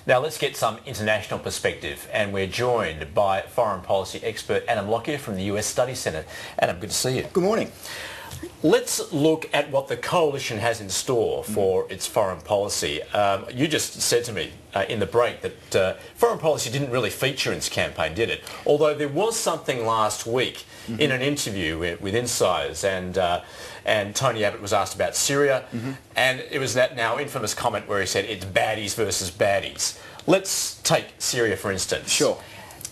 Now let's get some international perspective, and we're joined by foreign policy expert Adam Lockyer from the US Study Centre. Adam, good to see you. Good morning. Let's look at what the coalition has in store for its foreign policy. You just said to me in the break that foreign policy didn't really feature in its campaign, did it? Although there was something last week in an interview with insiders, and Tony Abbott was asked about Syria, and it was that now infamous comment where he said it's baddies versus baddies. Let's take Syria, for instance. Sure.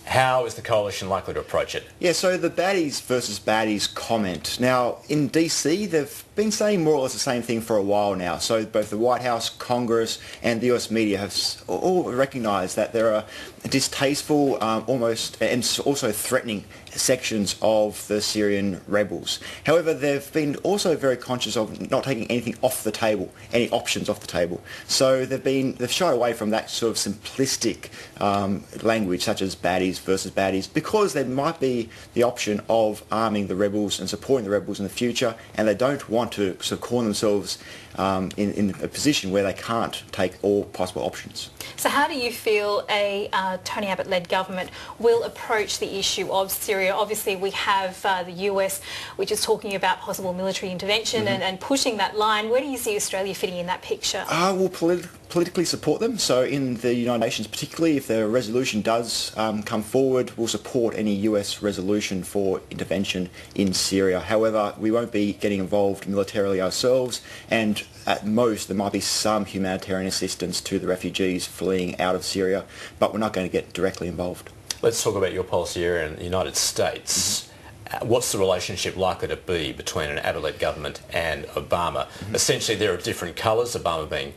How is the coalition likely to approach it? Yeah, so the baddies versus baddies comment. Now, in DC, they've been saying more or less the same thing for a while now. So both the White House, Congress, and the US media have all recognised that there are distasteful, almost, and also threatening sections of the Syrian rebels. However, they've been also very conscious of not taking anything off the table, any options off the table. So they've shied away from that sort of simplistic language, such as baddies versus baddies, because there might be the option of arming the rebels and supporting the rebels in the future, and they don't want to sort of corner themselves in a position where they can't take all possible options. So how do you feel a Tony Abbott-led government will approach the issue of Syria? Obviously, we have the US, which is talking about possible military intervention and pushing that line. Where do you see Australia fitting in that picture? We'll politically support them. So in the United Nations particularly, if the resolution does come forward, we'll support any US resolution for intervention in Syria. However, we won't be getting involved militarily ourselves, and at most there might be some humanitarian assistance to the refugees fleeing out of Syria, but we're not going to get directly involved. Let's talk about your policy area in the United States. What's the relationship likely to be between an Abbott-led government and Obama? Essentially, there are different colours, Obama being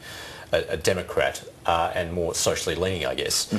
a Democrat and more socially leaning, I guess.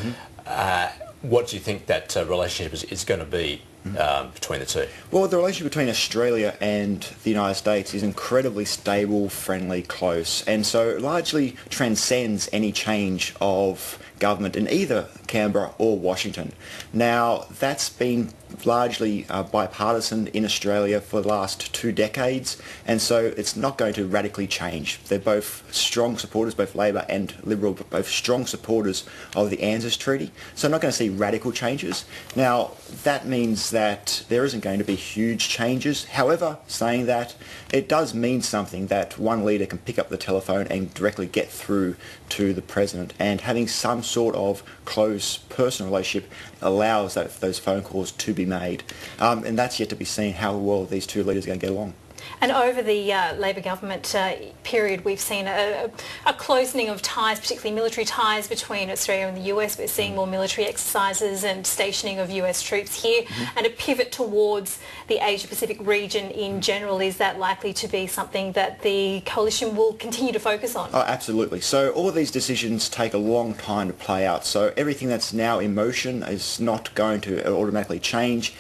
What do you think that relationship is going to be between the two? Well, the relationship between Australia and the United States is incredibly stable, friendly, close, and so it largely transcends any change of government in either Canberra or Washington. Now, that's been largely bipartisan in Australia for the last 2 decades, and so it's not going to radically change. They're both strong supporters, both Labor and Liberal, but both strong supporters of the ANZUS Treaty, so I'm not going to see radical changes. Now, that means that there isn't going to be huge changes. However, saying that, it does mean something that one leader can pick up the telephone and directly get through to the president, and having some sort of close personal relationship allows those phone calls to be made. And that's yet to be seen how well these two leaders are going to get along. And over the Labor government period, we've seen a closening of ties, particularly military ties between Australia and the US. We're seeing more military exercises and stationing of US troops here, and a pivot towards the Asia-Pacific region in general. Is that likely to be something that the coalition will continue to focus on? Oh, absolutely. So all of these decisions take a long time to play out. So everything that's now in motion is not going to automatically change.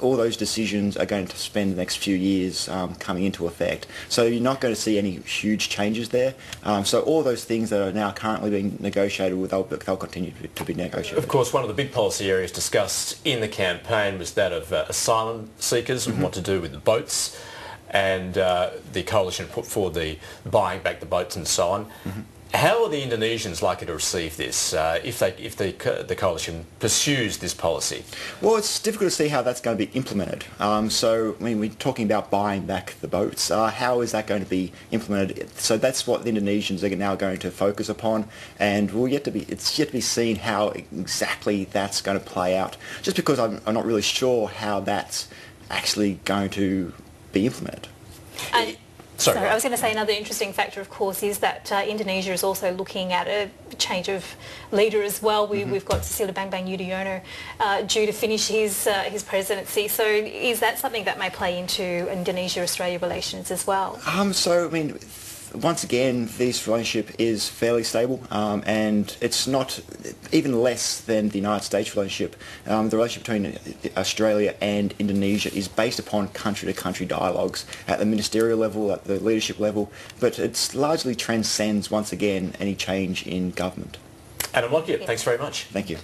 All those decisions are going to spend the next few years coming into effect. So you're not going to see any huge changes there. So all those things that are now currently being negotiated with, they'll continue to be negotiated. Of course, one of the big policy areas discussed in the campaign was that of asylum seekers and what to do with the boats. And the coalition put forward the buying back the boats and so on. How are the Indonesians likely to receive this if the coalition pursues this policy? Well, it's difficult to see how that's going to be implemented. So, I mean, we're talking about buying back the boats. How is that going to be implemented? So that's what the Indonesians are now going to focus upon, and it's yet to be seen how exactly that's going to play out. Just because I'm not really sure how that's actually going to be implemented. Sorry, I was going to say another interesting factor, of course, is that Indonesia is also looking at a change of leader as well. We've got Susilo Bambang Yudhoyono due to finish his presidency. So is that something that may play into Indonesia-Australia relations as well? So, I mean, once again, this relationship is fairly stable, and it's not even less than the United States relationship. The relationship between Australia and Indonesia is based upon country-to-country dialogues at the ministerial level, at the leadership level, but it largely transcends, once again, any change in government. Adam Lockyer, thanks very much. Thank you.